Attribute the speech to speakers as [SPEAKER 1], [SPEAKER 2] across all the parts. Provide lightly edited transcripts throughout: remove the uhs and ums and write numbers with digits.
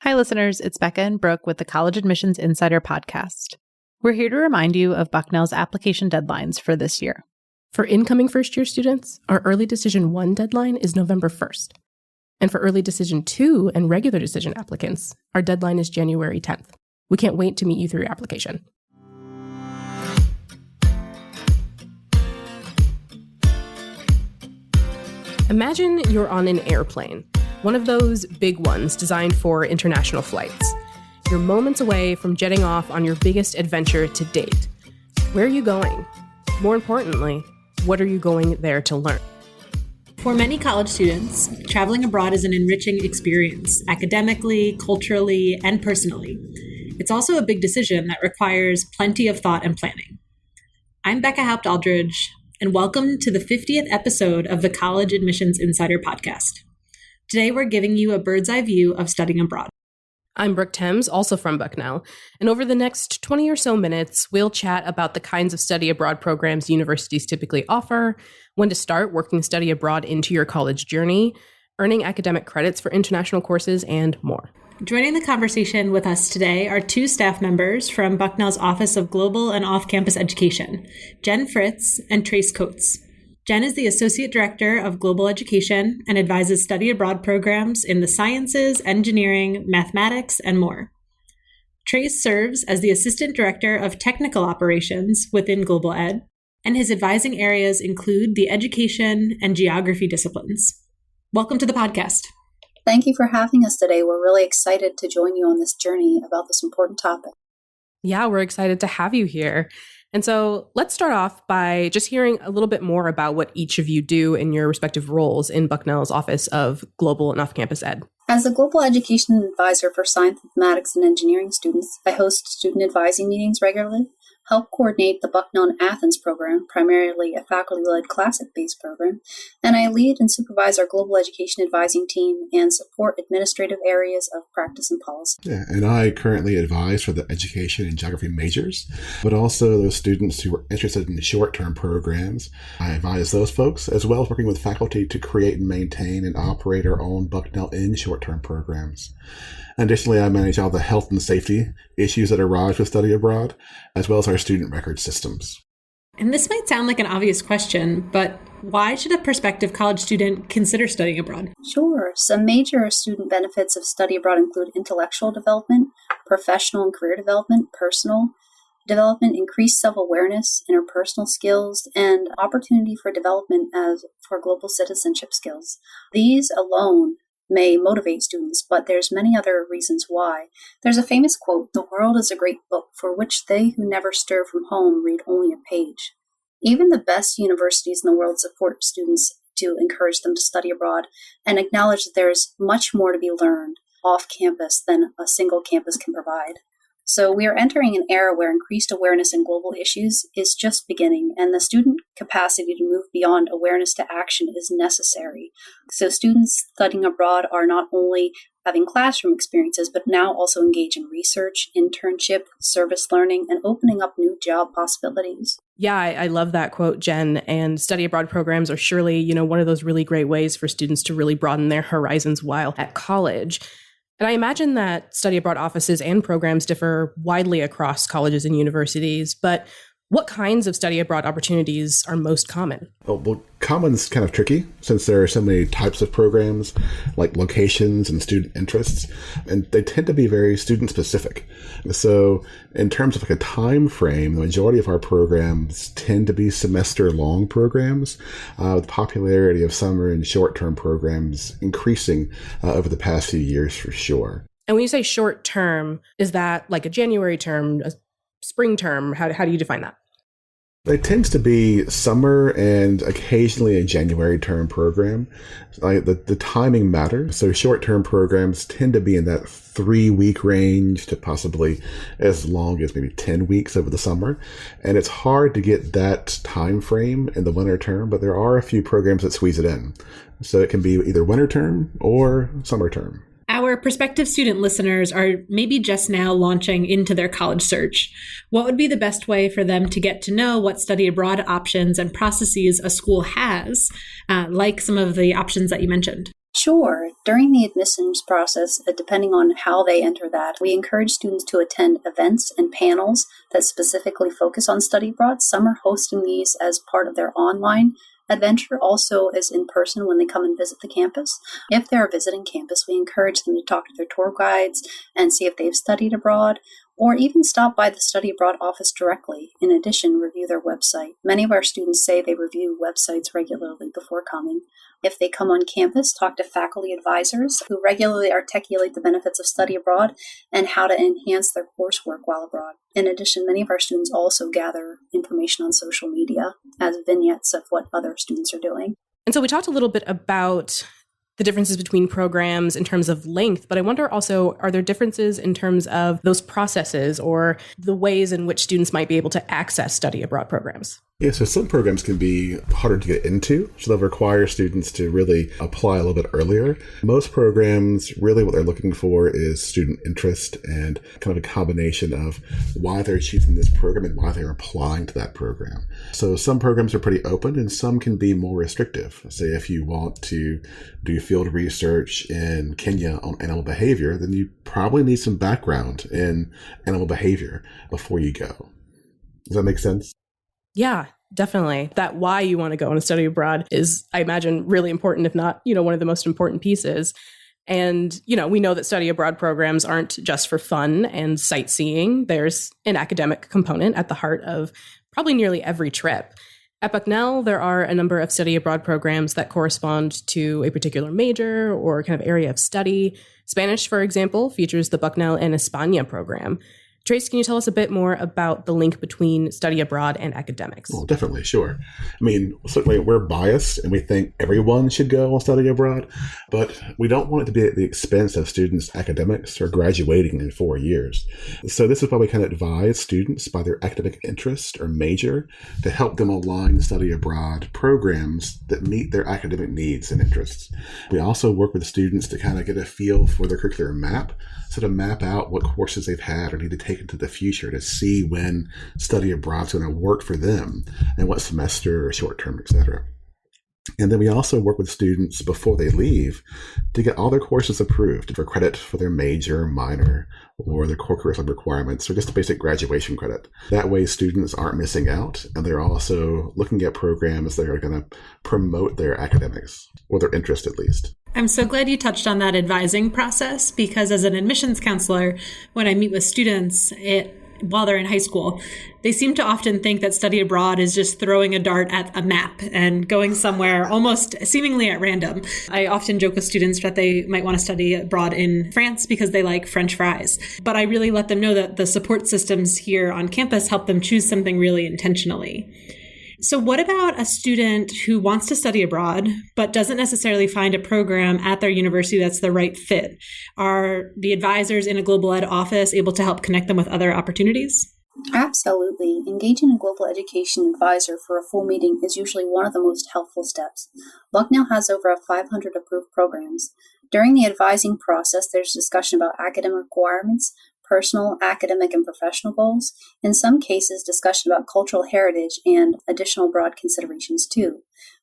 [SPEAKER 1] Hi, listeners. It's Becca and Brooke with the College Admissions Insider podcast. We're here to remind you of Bucknell's application deadlines for this year.
[SPEAKER 2] For incoming first-year students, our Early Decision 1 deadline is November 1st. And for Early Decision 2 and Regular Decision applicants, our deadline is January 10th. We can't wait to meet you through your application. Imagine you're on an airplane, one of those big ones designed for international flights. You're moments away from jetting off on your biggest adventure to date. Where are you going? More importantly, what are you going there to learn?
[SPEAKER 3] For many college students, traveling abroad is an enriching experience, academically, culturally, and personally. It's also a big decision that requires plenty of thought and planning. I'm Becca Haupt-Aldridge, and welcome to the 50th episode of the College Admissions Insider podcast. Today, we're giving you a bird's eye view of studying abroad.
[SPEAKER 2] I'm Brooke Thames, also from Bucknell, and over the next 20 or so minutes, we'll chat about the kinds of study abroad programs universities typically offer, when to start working study abroad into your college journey, earning academic credits for international courses, and more.
[SPEAKER 3] Joining the conversation with us today are two staff members from Bucknell's Office of Global and Off-Campus Education, Jen Fritz and Trace Coats. Jen is the Associate Director of Global Education and advises study abroad programs in the sciences, engineering, mathematics, and more. Trace serves as the Assistant Director of Technical Operations within Global Ed, and his advising areas include the education and geography disciplines. Welcome to the podcast.
[SPEAKER 4] Thank you for having us today. We're really excited to join you on this journey about this important topic.
[SPEAKER 2] Yeah, we're excited to have you here. And so let's start off by just hearing a little bit more about what each of you do in your respective roles in Bucknell's Office of Global and Off-Campus Ed.
[SPEAKER 4] As a global education advisor for science, mathematics, and engineering students, I host student advising meetings regularly, help coordinate the Bucknell and Athens program, primarily a faculty-led classic-based program, and I lead and supervise our global education advising team and support administrative areas of practice and policy.
[SPEAKER 5] Yeah, and I currently advise for the education and geography majors, but also those students who are interested in the short-term programs. I advise those folks, as well as working with faculty to create and maintain and operate our own Bucknell in short-term programs. Additionally, I manage all the health and safety issues that arise with study abroad, as well as our student record systems.
[SPEAKER 3] And this might sound like an obvious question, but why should a prospective college student consider studying abroad?
[SPEAKER 4] Sure. Some major student benefits of study abroad include intellectual development, professional and career development, personal development, increased self-awareness, interpersonal skills, and opportunity for development as for global citizenship skills. These alone may motivate students, but there's many other reasons why. There's a famous quote, "The world is a great book for which they who never stir from home read only a page." Even the best universities in the world support students to encourage them to study abroad and acknowledge that there's much more to be learned off campus than a single campus can provide. So we are entering an era where increased awareness in global issues is just beginning, and the student capacity to move beyond awareness to action is necessary. So students studying abroad are not only having classroom experiences, but now also engage in research, internship, service learning, and opening up new job possibilities.
[SPEAKER 2] Yeah, I love that quote, Jen. And study abroad programs are surely, one of those really great ways for students to really broaden their horizons while at college. And I imagine that study abroad offices and programs differ widely across colleges and universities, but what kinds of study abroad opportunities are most common?
[SPEAKER 5] Well, common's kind of tricky since there are so many types of programs, like locations and student interests, and they tend to be very student specific. So in terms of like a time frame, the majority of our programs tend to be semester long programs, with the popularity of summer and short-term programs increasing over the past few years for sure.
[SPEAKER 2] And when you say short term, is that like a January term, a spring term? How do you define that?
[SPEAKER 5] It tends to be summer and occasionally a January term program. Like the timing matters. So short-term programs tend to be in that 3-week range to possibly as long as maybe 10 weeks over the summer. And it's hard to get that time frame in the winter term, but there are a few programs that squeeze it in. So it can be either winter term or summer term.
[SPEAKER 3] Our prospective student listeners are maybe just now launching into their college search. What would be the best way for them to get to know what study abroad options and processes a school has, like some of the options that you mentioned?
[SPEAKER 4] Sure. During the admissions process, depending on how they enter that, we encourage students to attend events and panels that specifically focus on study abroad. Some are hosting these as part of their online adventure, also as in person when they come and visit the campus. If they're visiting campus, we encourage them to talk to their tour guides and see if they've studied abroad, or even stop by the study abroad office directly. In addition, review their website. Many of our students say they review websites regularly before coming. If they come on campus, talk to faculty advisors who regularly articulate the benefits of study abroad and how to enhance their coursework while abroad. In addition, many of our students also gather information on social media as vignettes of what other students are doing.
[SPEAKER 2] And so we talked a little bit about the differences between programs in terms of length, but I wonder also, are there differences in terms of those processes or the ways in which students might be able to access study abroad programs?
[SPEAKER 5] Yeah, so some programs can be harder to get into, so they'll require students to really apply a little bit earlier. Most programs, really what they're looking for is student interest and kind of a combination of why they're choosing this program and why they're applying to that program. So some programs are pretty open and some can be more restrictive. Say if you want to do field research in Kenya on animal behavior, then you probably need some background in animal behavior before you go. Does that make sense?
[SPEAKER 2] Yeah, definitely. That why you want to go on a study abroad is, I imagine, really important, if not, one of the most important pieces. And, we know that study abroad programs aren't just for fun and sightseeing. There's an academic component at the heart of probably nearly every trip. At Bucknell, there are a number of study abroad programs that correspond to a particular major or kind of area of study. Spanish, for example, features the Bucknell en España program. Trace, can you tell us a bit more about the link between study abroad and academics?
[SPEAKER 5] Well, definitely, sure. I mean, certainly we're biased and we think everyone should go on study abroad, but we don't want it to be at the expense of students' academics or graduating in 4 years. So this is why we kind of advise students by their academic interest or major to help them align study abroad programs that meet their academic needs and interests. We also work with students to kind of get a feel for their curricular map, so to map out what courses they've had or need to take into the future to see when study abroad is going to work for them and what semester or short term, etc. And then we also work with students before they leave to get all their courses approved for credit for their major, minor, or their core curriculum requirements, or just a basic graduation credit. That way students aren't missing out, and they're also looking at programs that are going to promote their academics, or their interest at least.
[SPEAKER 3] I'm so glad you touched on that advising process, because as an admissions counselor, when I meet with students while they're in high school, they seem to often think that study abroad is just throwing a dart at a map and going somewhere almost seemingly at random. I often joke with students that they might want to study abroad in France because they like French fries. But I really let them know that the support systems here on campus help them choose something really intentionally. So what about a student who wants to study abroad, but doesn't necessarily find a program at their university that's the right fit? Are the advisors in a global ed office able to help connect them with other opportunities?
[SPEAKER 4] Absolutely. Engaging a global education advisor for a full meeting is usually one of the most helpful steps. Bucknell has over 500 approved programs. During the advising process, there's discussion about academic requirements, personal, academic, and professional goals. In some cases, discussion about cultural heritage and additional broad considerations too.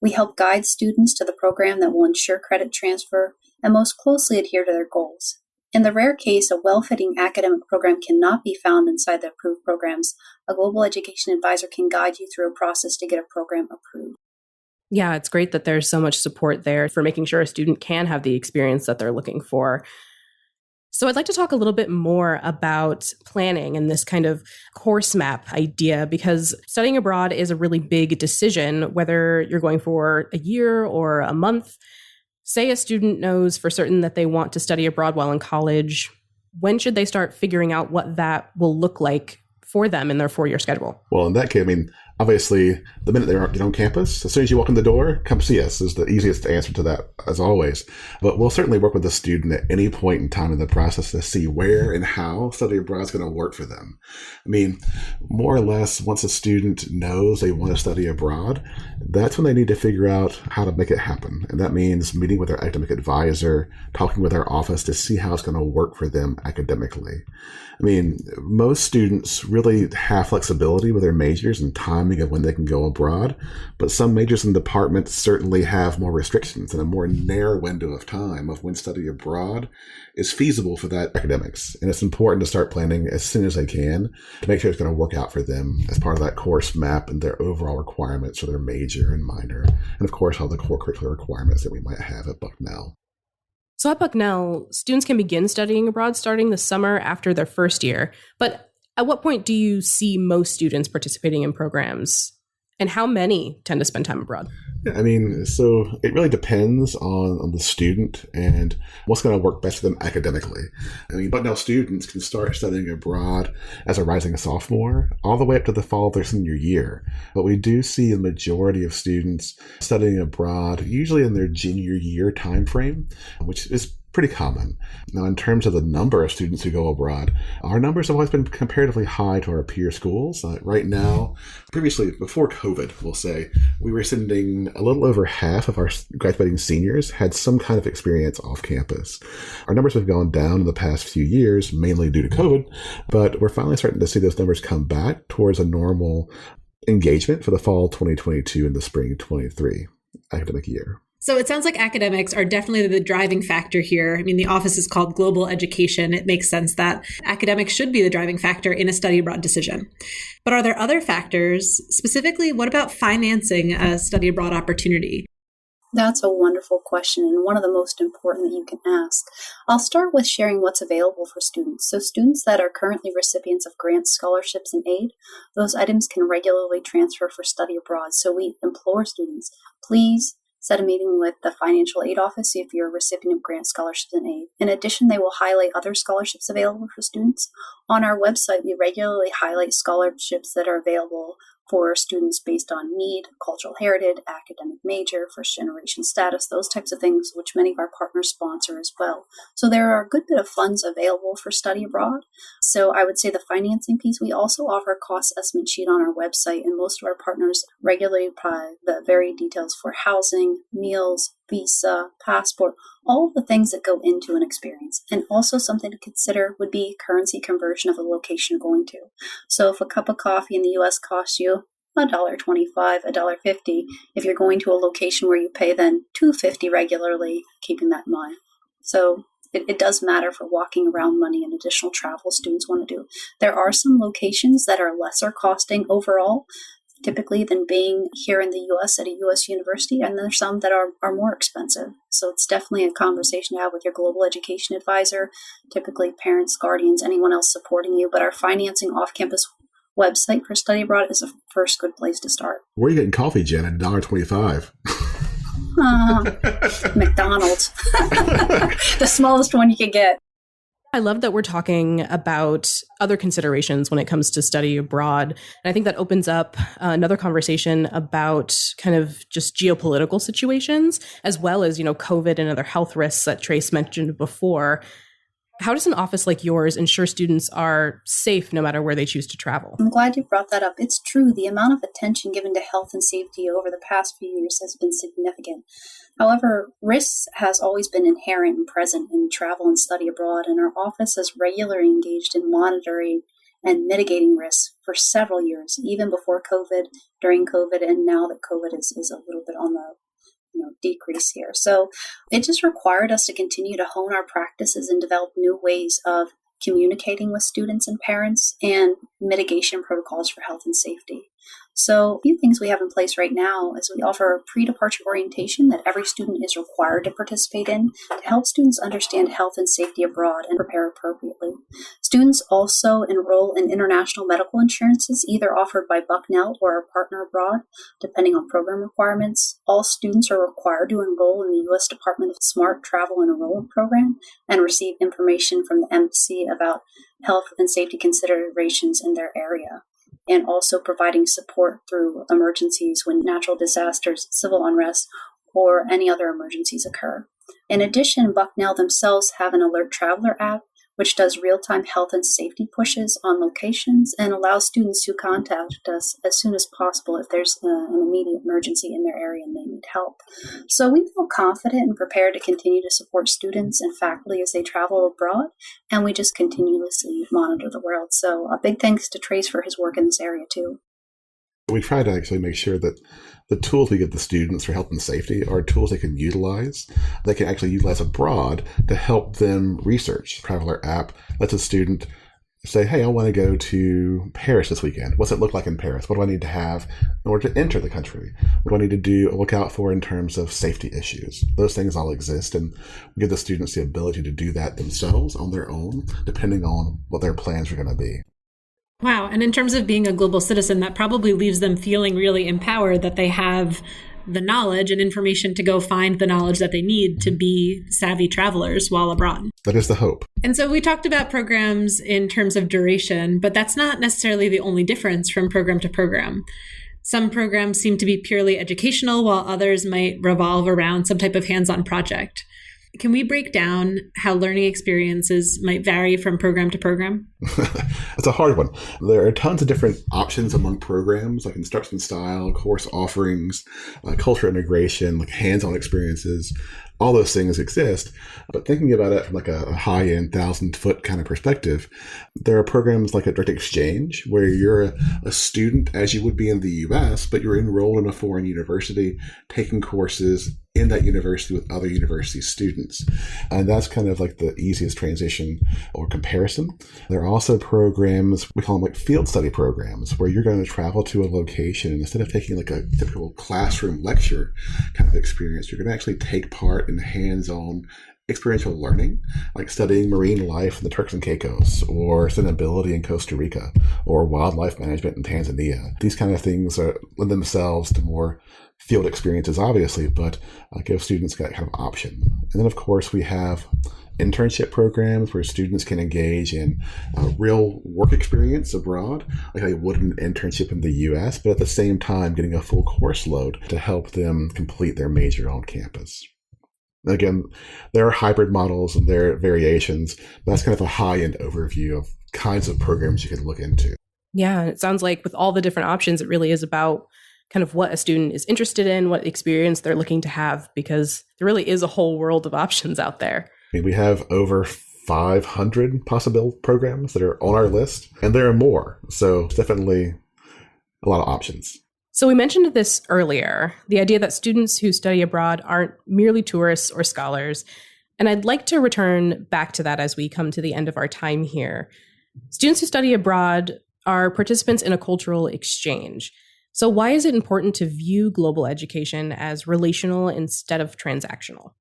[SPEAKER 4] We help guide students to the program that will ensure credit transfer and most closely adhere to their goals. In the rare case a well-fitting academic program cannot be found inside the approved programs, a global education advisor can guide you through a process to get a program approved.
[SPEAKER 2] Yeah, it's great that there's so much support there for making sure a student can have the experience that they're looking for. So I'd like to talk a little bit more about planning and this kind of course map idea, because studying abroad is a really big decision, whether you're going for a year or a month. Say a student knows for certain that they want to study abroad while in college. When should they start figuring out what that will look like for them in their 4-year schedule?
[SPEAKER 5] Well, in that case, I mean, obviously, the minute they're on campus, as soon as you walk in the door, come see us is the easiest answer to that, as always. But we'll certainly work with the student at any point in time in the process to see where and how study abroad is going to work for them. I mean, more or less, once a student knows they want to study abroad, that's when they need to figure out how to make it happen. And that means meeting with their academic advisor, talking with our office to see how it's going to work for them academically. I mean, most students really have flexibility with their majors and time timing of when they can go abroad, but some majors and departments certainly have more restrictions and a more narrow window of time of when study abroad is feasible for that academics. And it's important to start planning as soon as they can to make sure it's going to work out for them as part of that course map and their overall requirements for their major and minor. And of course, all the core curricular requirements that we might have at Bucknell.
[SPEAKER 2] So at Bucknell, students can begin studying abroad starting the summer after their first year. But at what point do you see most students participating in programs? And how many tend to spend time abroad?
[SPEAKER 5] Yeah, I mean, so it really depends on the student and what's going to work best for them academically. I mean, Bucknell students can start studying abroad as a rising sophomore all the way up to the fall of their senior year. But we do see a majority of students studying abroad, usually in their junior year time frame, which is pretty common. Now, in terms of the number of students who go abroad, our numbers have always been comparatively high to our peer schools. Right now, previously, before COVID, we'll say, we were sending a little over half of our graduating seniors had some kind of experience off campus. Our numbers have gone down in the past few years, mainly due to COVID, but we're finally starting to see those numbers come back towards a normal engagement for the fall 2022 and the spring 23 academic year.
[SPEAKER 3] So it sounds like academics are definitely the driving factor here. I mean, the office is called Global Education. It makes sense that academics should be the driving factor in a study abroad decision. But are there other factors? Specifically, what about financing a study abroad opportunity?
[SPEAKER 4] That's a wonderful question and one of the most important that you can ask. I'll start with sharing what's available for students. So students that are currently recipients of grants, scholarships, and aid, those items can regularly transfer for study abroad. So we implore students, please set a meeting with the financial aid office if you're a recipient of grants, scholarships, and aid. In addition, they will highlight other scholarships available for students. On our website, we regularly highlight scholarships that are available for students based on need, cultural heritage, academic major, first generation status, those types of things, which many of our partners sponsor as well. So there are a good bit of funds available for study abroad. So I would say the financing piece, we also offer a cost estimate sheet on our website, and most of our partners regularly provide the very details for housing, meals, visa, passport, all of the things that go into an experience. And also something to consider would be currency conversion of the location you're going to. So if a cup of coffee in the US costs you $1.25, $1.50, if you're going to a location where you pay then $2.50 regularly, keeping that in mind. So it does matter for walking around money and additional travel students want to do. There are some locations that are lesser costing overall, typically than being here in the U.S. at a U.S. university, and there's some that are more expensive. So it's definitely a conversation to have with your global education advisor, typically parents, guardians, anyone else supporting you. But our financing off-campus website for study abroad is a first good place to start.
[SPEAKER 5] Where are you getting coffee, Jen, at $1.25?
[SPEAKER 4] McDonald's. The smallest one you can get.
[SPEAKER 2] I love that we're talking about other considerations when it comes to study abroad. And I think that opens up another conversation about kind of just geopolitical situations, as well as, COVID and other health risks that Trace mentioned before. How does an office like yours ensure students are safe no matter where they choose to travel?
[SPEAKER 4] I'm glad you brought that up. It's true. The amount of attention given to health and safety over the past few years has been significant. However, risks has always been inherent and present in travel and study abroad, and our office has regularly engaged in monitoring and mitigating risks for several years, even before COVID, during COVID, and now that COVID is a little bit on the decrease here. So it just required us to continue to hone our practices and develop new ways of communicating with students and parents and mitigation protocols for health and safety. So a few things we have in place right now is we offer a pre-departure orientation that every student is required to participate in to help students understand health and safety abroad and prepare appropriately. Students also enroll in international medical insurances, either offered by Bucknell or our partner abroad, depending on program requirements. All students are required to enroll in the U.S. Department of Smart Travel and Enrollment Program and receive information from the embassy about health and safety considerations in their area, and also providing support through emergencies when natural disasters, civil unrest, or any other emergencies occur. In addition, Bucknell themselves have an Alert Traveler app, which does real-time health and safety pushes on locations and allows students to contact us as soon as possible if there's an immediate emergency in their area and they need help. So we feel confident and prepared to continue to support students and faculty as they travel abroad, and we just continuously monitor the world. So a big thanks to Trace for his work in this area too.
[SPEAKER 5] We try to actually make sure that the tools we give the students for health and safety are tools they can utilize abroad to help them research. Traveler app lets a student say, hey, I want to go to Paris this weekend. What's it look like in Paris? What do I need to have in order to enter the country? What do I need to look out for in terms of safety issues? Those things all exist, and we give the students the ability to do that themselves on their own, depending on what their plans are going to be.
[SPEAKER 3] Wow. And in terms of being a global citizen, that probably leaves them feeling really empowered that they have the knowledge and information to go find the knowledge that they need to be savvy travelers while abroad.
[SPEAKER 5] That is the hope.
[SPEAKER 3] And so we talked about programs in terms of duration, but that's not necessarily the only difference from program to program. Some programs seem to be purely educational, while others might revolve around some type of hands-on project. Can we break down how learning experiences might vary from program to program?
[SPEAKER 5] It's a hard one. There are tons of different options among programs, like instruction style, course offerings, cultural integration, like hands-on experiences. All those things exist. But thinking about it from like a high-end 1,000-foot kind of perspective, there are programs like a direct exchange where you're a student as you would be in the U.S., but you're enrolled in a foreign university, taking courses in that university with other university students. And that's kind of like the easiest transition or comparison. There are also programs, we call them like field study programs, where you're going to travel to a location, and instead of taking like a typical classroom lecture kind of experience, you're going to actually take part in hands-on experiential learning, like studying marine life in the Turks and Caicos, or sustainability in Costa Rica, or wildlife management in Tanzania. These kind of things lend themselves to more field experiences, obviously, but give students that kind of option. And then, of course, we have internship programs where students can engage in real work experience abroad, like they would an internship in the U.S., but at the same time getting a full course load to help them complete their major on campus. Again, there are hybrid models and there are variations, but that's kind of a high-end overview of kinds of programs you can look into.
[SPEAKER 2] Yeah, it sounds like with all the different options, it really is about kind of what a student is interested in, what experience they're looking to have, because there really is a whole world of options out there.
[SPEAKER 5] I mean, we have over 500 possible programs that are on our list, and there are more. So it's definitely a lot of options.
[SPEAKER 2] So we mentioned this earlier, the idea that students who study abroad aren't merely tourists or scholars. And I'd like to return back to that as we come to the end of our time here. Students who study abroad are participants in a cultural exchange. So why is it important to view global education as relational instead of transactional?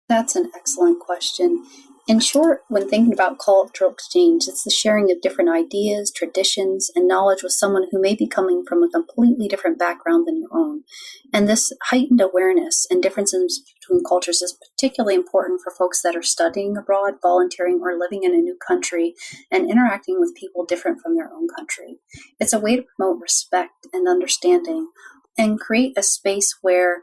[SPEAKER 4] That's an excellent question. In short, when thinking about cultural exchange, it's the sharing of different ideas, traditions, and knowledge with someone who may be coming from a completely different background than your own. And this heightened awareness and differences between cultures is particularly important for folks that are studying abroad, volunteering, or living in a new country and interacting with people different from their own country. It's a way to promote respect and understanding and create a space where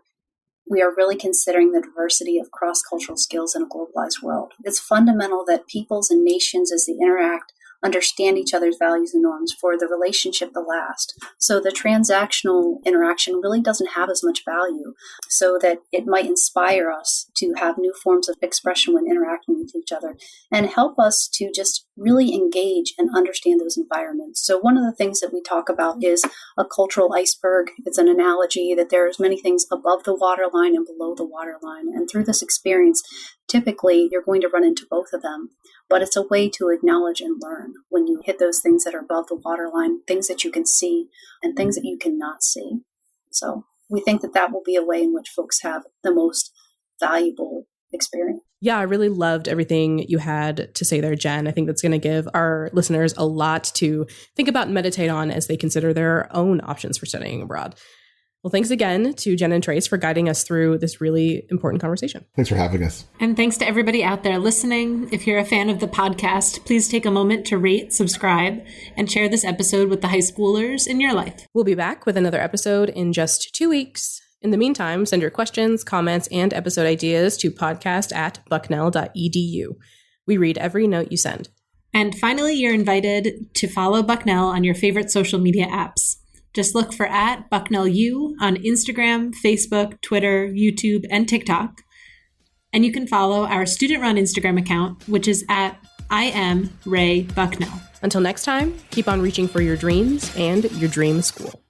[SPEAKER 4] we are really considering the diversity of cross-cultural skills in a globalized world. It's fundamental that peoples and nations, as they interact, understand each other's values and norms for the relationship to last. So the transactional interaction really doesn't have as much value, so that it might inspire us to have new forms of expression when interacting with each other and help us to just really engage and understand those environments. So one of the things that we talk about is a cultural iceberg. It's an analogy that there's many things above the waterline and below the waterline. And through this experience, typically you're going to run into both of them. But it's a way to acknowledge and learn when you hit those things that are above the waterline, things that you can see and things that you cannot see. So we think that that will be a way in which folks have the most valuable experience.
[SPEAKER 2] Yeah, I really loved everything you had to say there, Jen. I think that's going to give our listeners a lot to think about and meditate on as they consider their own options for studying abroad. Well, thanks again to Jen and Trace for guiding us through this really important conversation.
[SPEAKER 5] Thanks for having us.
[SPEAKER 3] And thanks to everybody out there listening. If you're a fan of the podcast, please take a moment to rate, subscribe, and share this episode with the high schoolers in your life.
[SPEAKER 2] We'll be back with another episode in just 2 weeks. In the meantime, send your questions, comments, and episode ideas to podcast@bucknell.edu. We read every note you send.
[SPEAKER 3] And finally, you're invited to follow Bucknell on your favorite social media apps. Just look for @BucknellU on Instagram, Facebook, Twitter, YouTube, and TikTok. And you can follow our student-run Instagram account, which is @IamRayBucknell.
[SPEAKER 2] Until next time, keep on reaching for your dreams and your dream school.